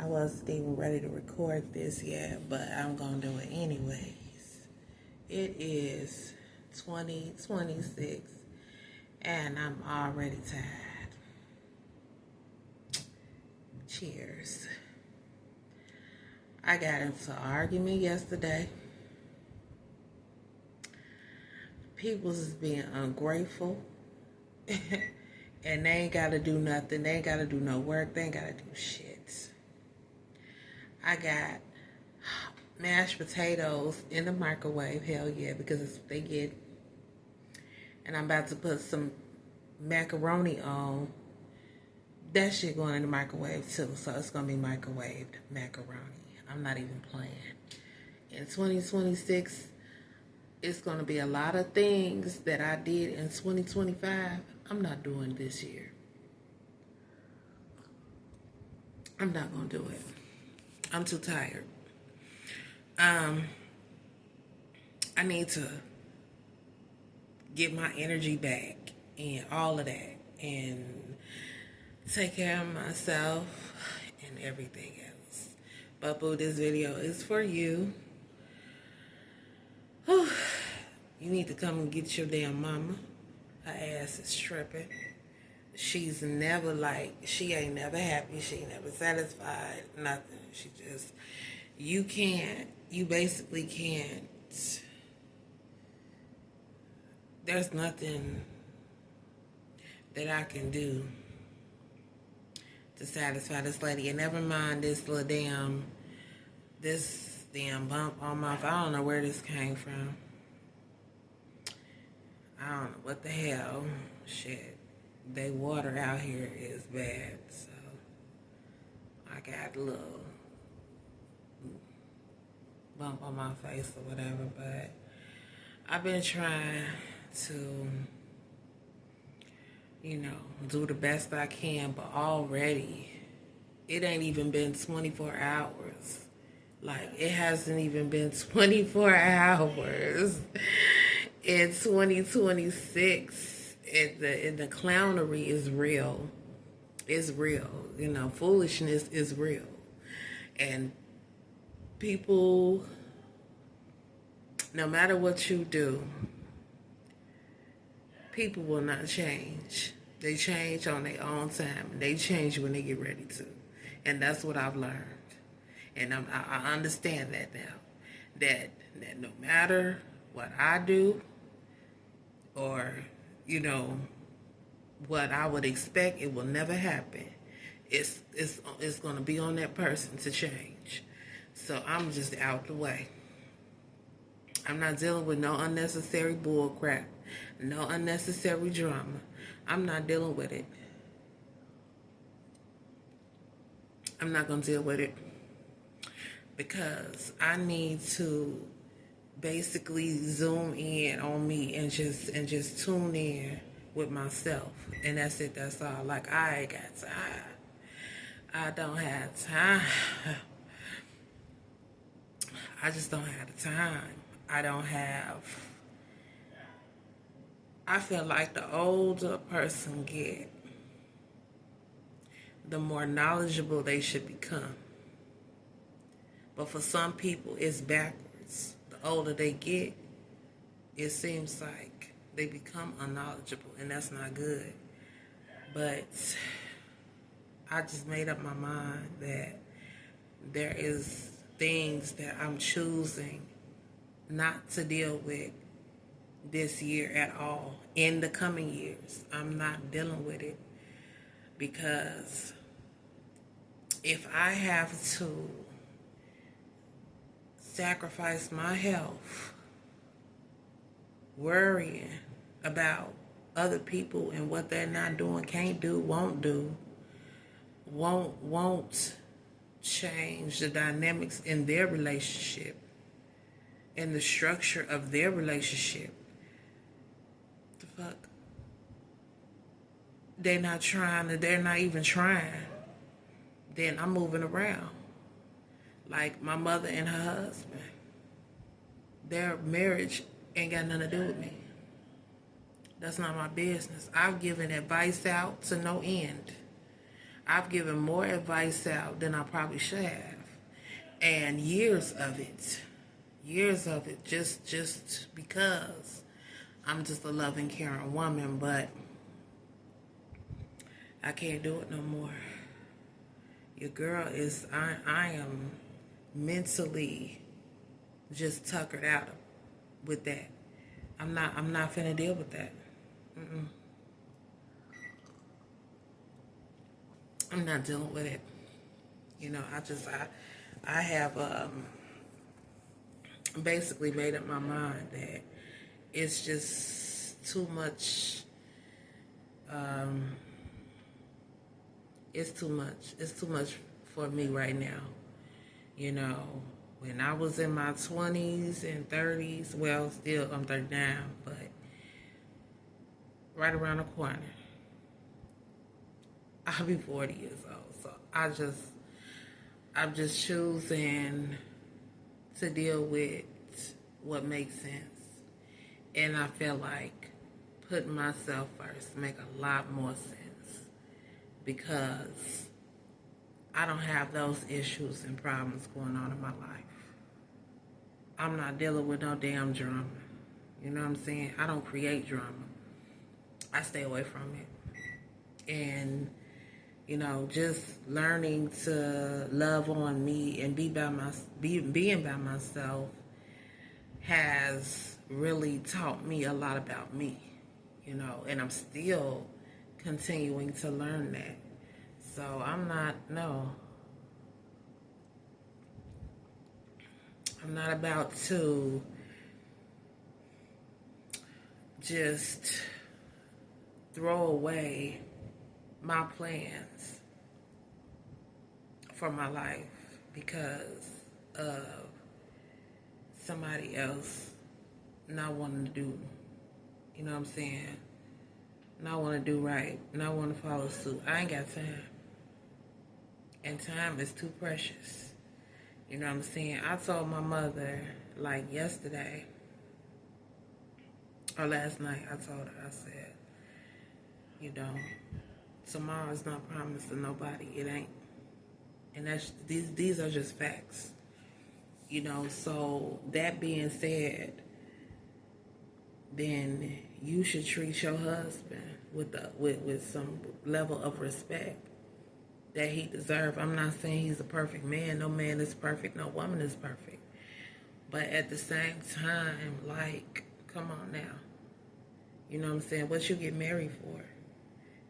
wasn't even ready to record this yet, but I'm gonna do it anyways. It is 2026 and I'm already tired. Cheers. I got into an argument yesterday. People is being ungrateful. And they ain't gotta do nothing. They ain't gotta do no work. They ain't gotta do shit. I got mashed potatoes in the microwave. Hell yeah, because it's what they get. And I'm about to put some macaroni on. That shit going in the microwave too. So it's gonna be microwaved macaroni. I'm not even playing. In 2026, it's gonna be a lot of things that I did in 2025. I'm not doing this year. I'm not gonna do it. I'm too tired. I need to get my energy back and all of that and take care of myself and everything else. But boo, this video is for you. Whew. You need to come and get your damn mama. Her ass is tripping. She's never she ain't never happy. She ain't never satisfied. Nothing. She just, you basically can't. There's nothing that I can do to satisfy this lady. And never mind this damn bump on my, I don't know where this came from. I don't know what the hell. Shit. They water out here is bad, so I got a little bump on my face or whatever, but I've been trying to, do the best I can, but already it ain't even been 24 hours. Like, it hasn't even been 24 hours in 2026. And the clownery is real. It's real. Foolishness is real. And people, no matter what you do, people will not change. They change on their own time. And they change when they get ready to. And that's what I've learned. And I understand that now. That no matter what I do or what I would expect, it will never happen. It's going to be on that person to change. So I'm just out the way. I'm not dealing with no unnecessary bull crap, no unnecessary drama. I'm not dealing with it. I'm not going to deal with it because I need to basically zoom in on me and just tune in with myself, and that's it. That's all. Like, I ain't got time. I don't have time. I just don't have the time. I feel like the older a person get, the more knowledgeable they should become. But for some people, it's backwards. The older they get, it seems like they become unknowledgeable, and that's not good. But I just made up my mind that there is things that I'm choosing not to deal with this year at all. In the coming years, I'm not dealing with it, because if I have to sacrifice my health worrying about other people and what they're not doing, can't do, won't change the dynamics in their relationship and the structure of their relationship. The fuck? They're not even trying. Then I'm moving around. Like my mother and her husband. Their marriage ain't got nothing to do with me. That's not my business. I've given advice out to no end. I've given more advice out than I probably should have. And years of it, just because I'm just a loving, caring woman, but I can't do it no more. Your girl is, I am mentally just tuckered out with that. I'm not finna deal with that. I'm not dealing with it. You know, I have basically made up my mind that it's just too much. It's too much. It's too much for me right now. You know, when I was in my 20s and 30s, well, still I'm 39, but right around the corner, I'll be 40 years old. So I'm just choosing to deal with what makes sense. And I feel like putting myself first make a lot more sense because I don't have those issues and problems going on in my life. I'm not dealing with no damn drama. You know what I'm saying? I don't create drama. I stay away from it. And, you know, just learning to love on me and being by myself has really taught me a lot about me, you know, and I'm still continuing to learn that. So I'm not about to just throw away my plans for my life because of somebody else not wanting to do, you know what I'm saying, not want to do right, not want to follow suit. I ain't got time. And time is too precious. You know what I'm saying? I told my mother, like yesterday, or last night, I told her, I said, you know, tomorrow's not promised to nobody. It ain't. And these are just facts. You know, so that being said, then you should treat your husband with some level of respect that he deserves. I'm not saying he's a perfect man. No man is perfect. No woman is perfect. But at the same time, like, come on now. You know what I'm saying? What you get married for?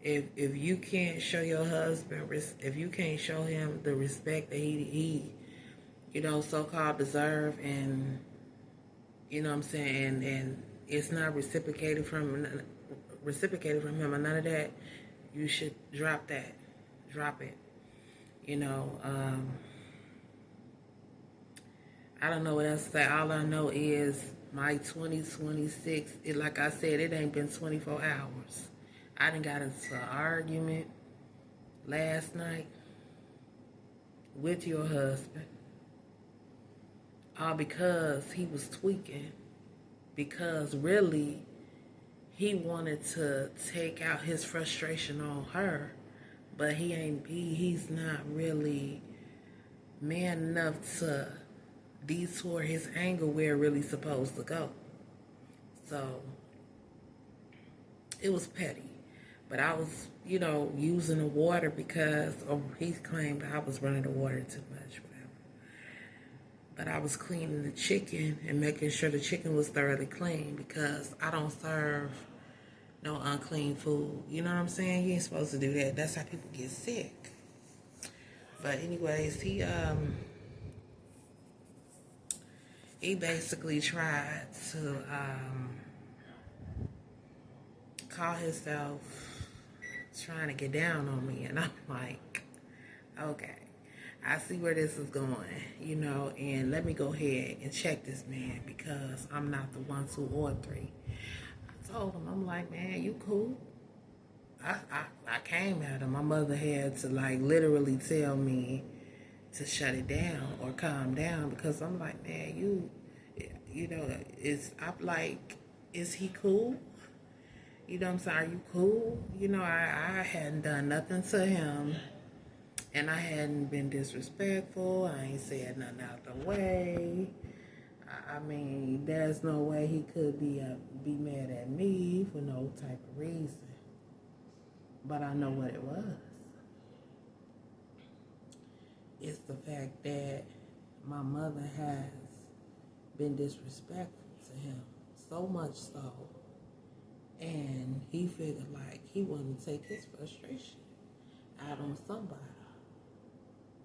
If you can't show your husband, if you can't show him the respect that he you know, so-called deserve, and you know what I'm saying, and it's not reciprocated from him or none of that, you should drop that. Drop it. You know, I don't know what else to say. All I know is my 2026, like I said, it ain't been 24 hours. I done got into an argument last night with your husband. All because he was tweaking. Because really, he wanted to take out his frustration on her. But he's not really man enough to detour his anger where it really supposed to go. So, it was petty. But I was, you know, using the water because he claimed I was running the water too much, whatever. But I was cleaning the chicken and making sure the chicken was thoroughly clean because I don't serve no unclean food. You know what I'm saying? You ain't supposed to do that. That's how people get sick. But anyways, he basically tried to call himself trying to get down on me, and I'm like, okay, I see where this is going, you know, and let me go ahead and check this man because I'm not the 1, 2, or 3. I told him, I'm like, man, you cool? I came at him. My mother had to like literally tell me to shut it down or calm down because I'm like, man, you know, I'm like, is he cool? You know what I'm saying? Are you cool? You know, I hadn't done nothing to him. And I hadn't been disrespectful. I ain't said nothing out the way. I mean, there's no way he could be mad at me for no type of reason. But I know what it was. It's the fact that my mother has been disrespectful to him, so much so, and he figured like he wanted to take his frustration out on somebody.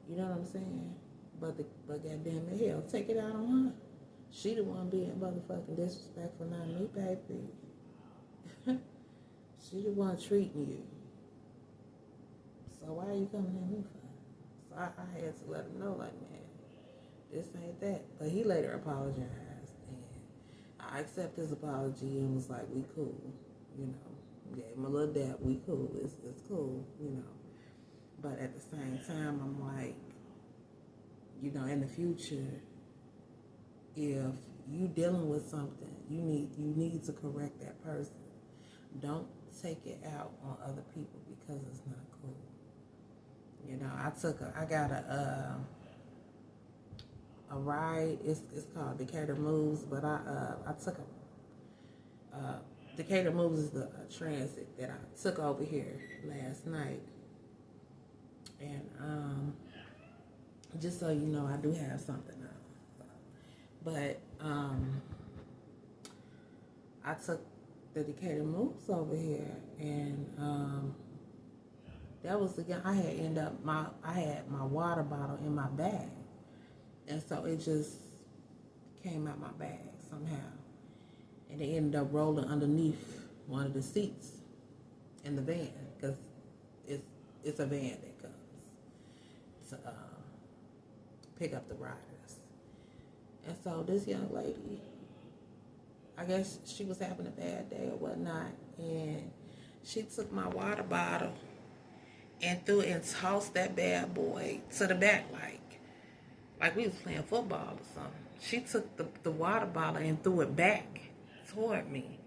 You know what I'm saying? But goddamn it, hell, take it out on her. She the one being motherfucking disrespectful, not me, baby. She the one treating you. So why are you coming at me for? So I had to let him know, like, man, this ain't that. But he later apologized, and I accepted his apology and was like, we cool, you know. Gave him a little dab, we cool, it's cool, you know. But at the same time, I'm like, you know, in the future, if you dealing with something, you need to correct that person. Don't take it out on other people because it's not cool. You know, I got a ride. It's called Decatur Moves, but I took Decatur Moves is the transit that I took over here last night. And just so you know, I do have something now. But I took the Decatur Moves over here, and that was the I had my water bottle in my bag, and so it just came out my bag somehow, and it ended up rolling underneath one of the seats in the van because it's a van that comes to pick up the riders. And so this young lady, I guess she was having a bad day or whatnot, and she took my water bottle and threw it and tossed that bad boy to the back like we was playing football or something. She took the water bottle and threw it back toward me.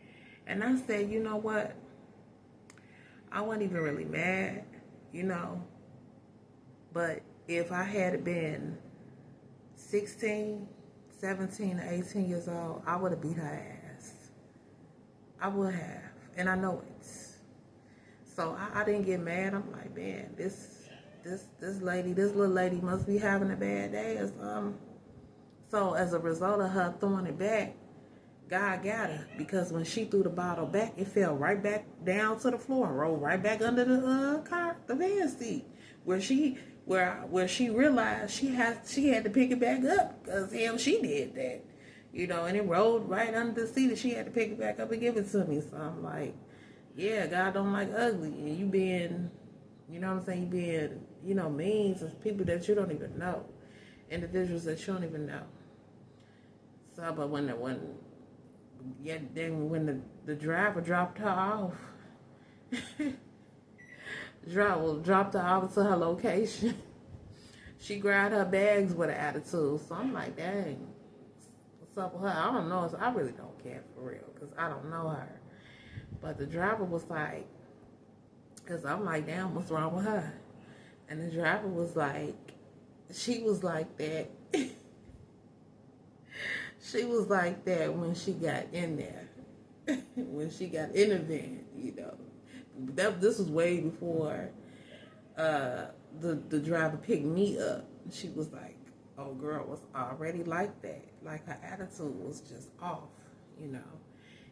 And I said, you know what? I wasn't even really mad, you know. But if I had been 16, 17, or 18 years old, I would have beat her ass. I would have. And I know it. So I didn't get mad. I'm like, man, this little lady must be having a bad day or something. So as a result of her throwing it back, God got her, because when she threw the bottle back, it fell right back down to the floor and rolled right back under the van seat, where she realized she had to pick it back up, because hell, she did that, you know, and it rolled right under the seat, and she had to pick it back up and give it to me. So I'm like, yeah, God don't like ugly, and you being, you know what I'm saying, you being, you know, mean to people that you don't even know, individuals that you don't even know. So, but when the driver dropped her off, dropped her off to her location, she grabbed her bags with an attitude. So I'm like, dang, what's up with her? I don't know. I really don't care for real, because I don't know her. But the driver was like, because I'm like, damn, what's wrong with her? And the driver was like, she was like that. She was like that when she got in there, when she got in the van, you know. This was way before the driver picked me up. She was like, oh, girl was already like that. Like, her attitude was just off, you know.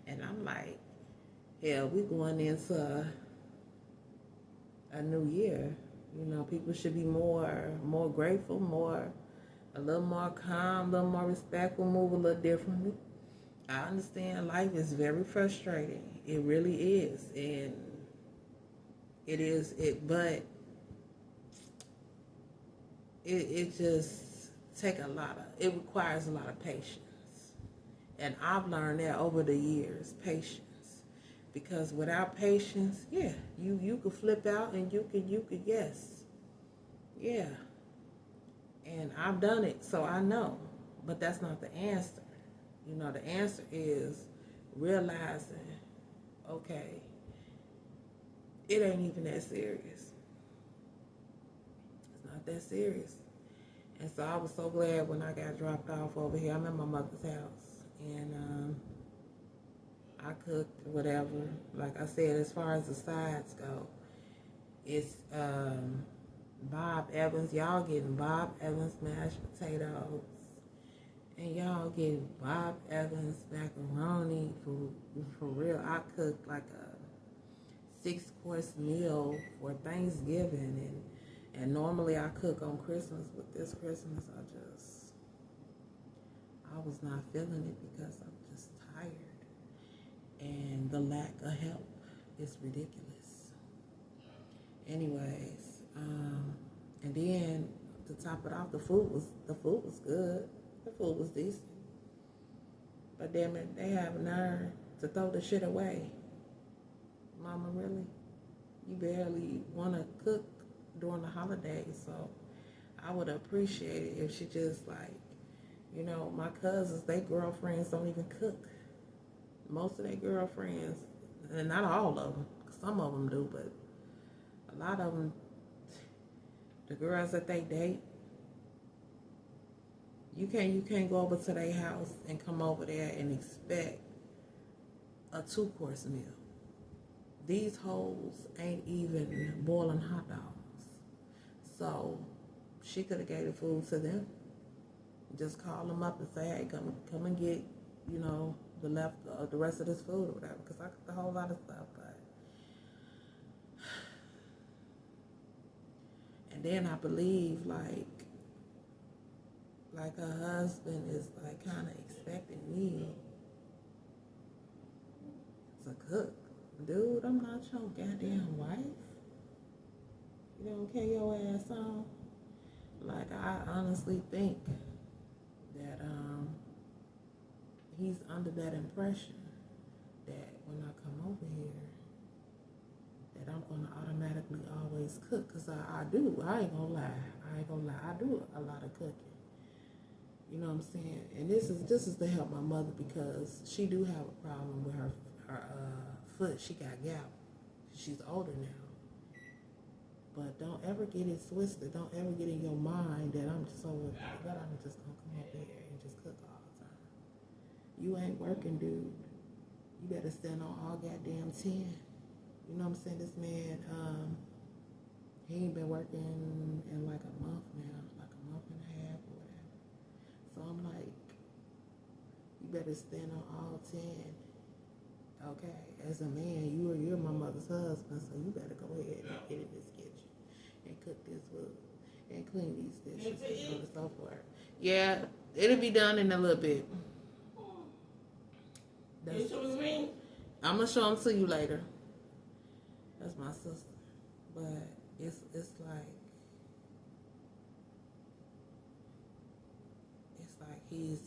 And I'm like, hell, we going into a new year. You know, people should be more grateful, a little more calm, a little more respectful, move a little differently. I understand life is very frustrating. It really is. And but it just it requires a lot of patience. And I've learned that over the years, patience. Because without patience, yeah, you could flip out, and you could yes. Yeah. And I've done it, so I know. But that's not the answer. You know, the answer is realizing, okay, it ain't even that serious. It's not that serious. And so I was so glad when I got dropped off over here. I'm at my mother's house, and I cooked whatever. Like I said, as far as the sides go, it's Bob Evans. Y'all getting Bob Evans mashed potatoes, and y'all getting Bob Evans macaroni for real. I cooked like a 6-course meal for Thanksgiving, and normally I cook on Christmas, but this Christmas I was not feeling it because I'm just tired, and the lack of help is ridiculous. Anyways, and then to top it off, the food was good. The food was decent. But damn it, they have nerve to throw the shit away. Mama, really? You barely want to cook during the holidays, so I would appreciate it if she just my cousins, they girlfriends don't even cook. Most of their girlfriends, and not all of them, some of them do, but a lot of them, the girls that they date, you can't go over to their house and come over there and expect a 2-course meal. These hoes ain't even boiling hot dogs. So she could have gave the food to them. Just call them up and say, hey, come and get, the rest of this food or whatever. Because I cooked a whole lot of stuff, but. And then I believe like her husband is kind of expecting me to cook. Dude, I'm not your goddamn wife. You don't carry your ass on. I honestly think that he's under that impression that when I come over here, that I'm gonna automatically always cook. Cause I do. I ain't gonna lie. I do a lot of cooking. You know what I'm saying? And this is to help my mother because she do have a problem with her foot. She got gout. She's older now. But don't ever get it twisted. Don't ever get in your mind that I'm just gonna come up here and just cook all the time. You ain't working, dude. You better stand on all goddamn 10. You know what I'm saying? This man, he ain't been working in like a month now, like a month and a half or whatever. So I'm like, you better stand on all 10. Okay, as a man, you're my mother's husband, so you better go ahead and get in this kitchen and cook this food and clean these dishes and so on and so forth. Yeah, it'll be done in a little bit. I'm gonna show them to you later. That's my sister, but it's like he's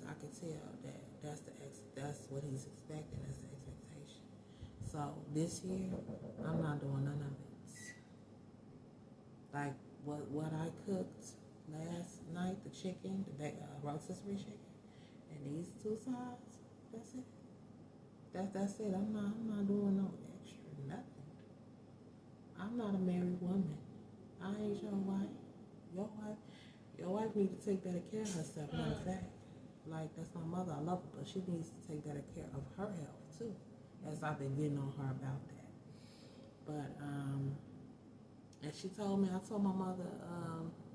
I can tell that that's what he's expecting as the expectation. So this year, I'm not doing none of it. Like what I cooked last night, the chicken, the rotisserie chicken, and these 2 sides. That's it. That's it. I'm not doing no extra nothing. I'm not a married woman. I ain't your wife. Your wife needs to take better care of herself. Matter of fact, that's my mother. I love her, but she needs to take better care of her health too. As I've been getting on her about that. But and she told me, I told my mother,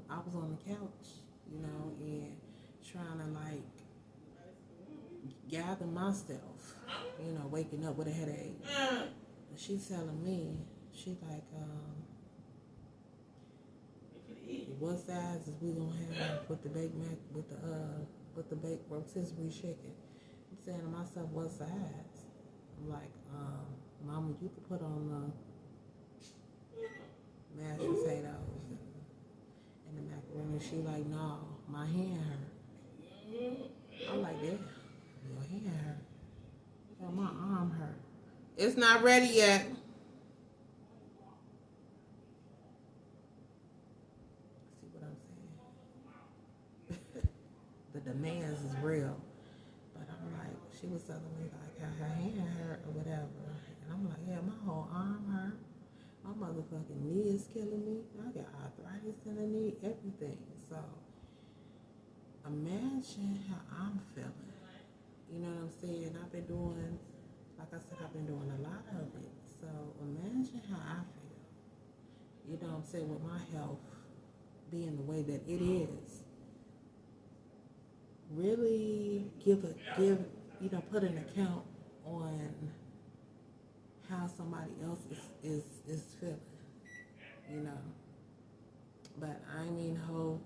I was on the couch, and trying to gather myself, waking up with a headache. And she's telling me, she's like, what sides is we gonna have with the baked mac with the baked rotisserie chicken? I'm saying to myself, what sides? I'm like, Mama, you could put on mashed potatoes and the macaroni. She like, no, my hand hurt. I'm like, yeah, your hand hurt. Yeah, my arm hurt. It's not ready yet. See what I'm saying? The demands is real. But I'm like, she was telling me her hand hurt or whatever. And I'm like, yeah, my whole arm hurt. My motherfucking knee is killing me. I got arthritis in the knee, everything. So imagine how I'm feeling. You know what I'm saying? I've been doing, like I said, I've been doing a lot of it. So imagine how I feel. You know what I'm saying? With my health being the way that it is. Really put an account on how somebody else is feeling, you know. But I ain't mean hold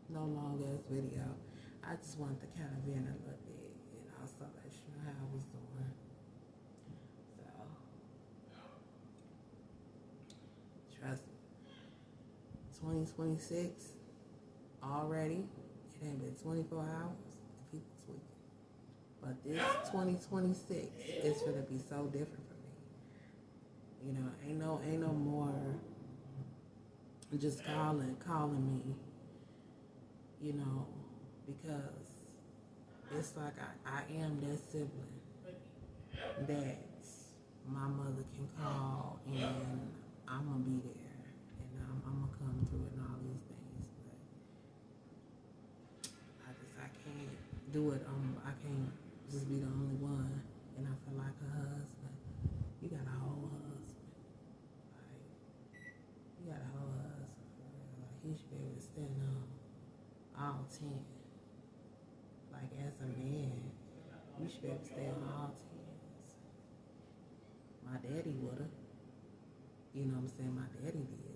no long ass video. I just wanted to kind of vent a little bit, you know, so let you know how I was doing. So trust me, 2026 already. It ain't been 24 hours. The people tweaking. But this 2026 is gonna be so different for me. You know, ain't no more just calling me, you know, because it's like I am that sibling that my mother can call and I'm gonna be there and I'm gonna come through and all these things, but I can't do it. I can't just be the only one, and I feel like a husband. You got a whole husband. Like, you got a whole husband. Like, he should be able to stand on all 10. Like, as a man, you should be able to stand on all 10s. My daddy would've. You know what I'm saying? My daddy did.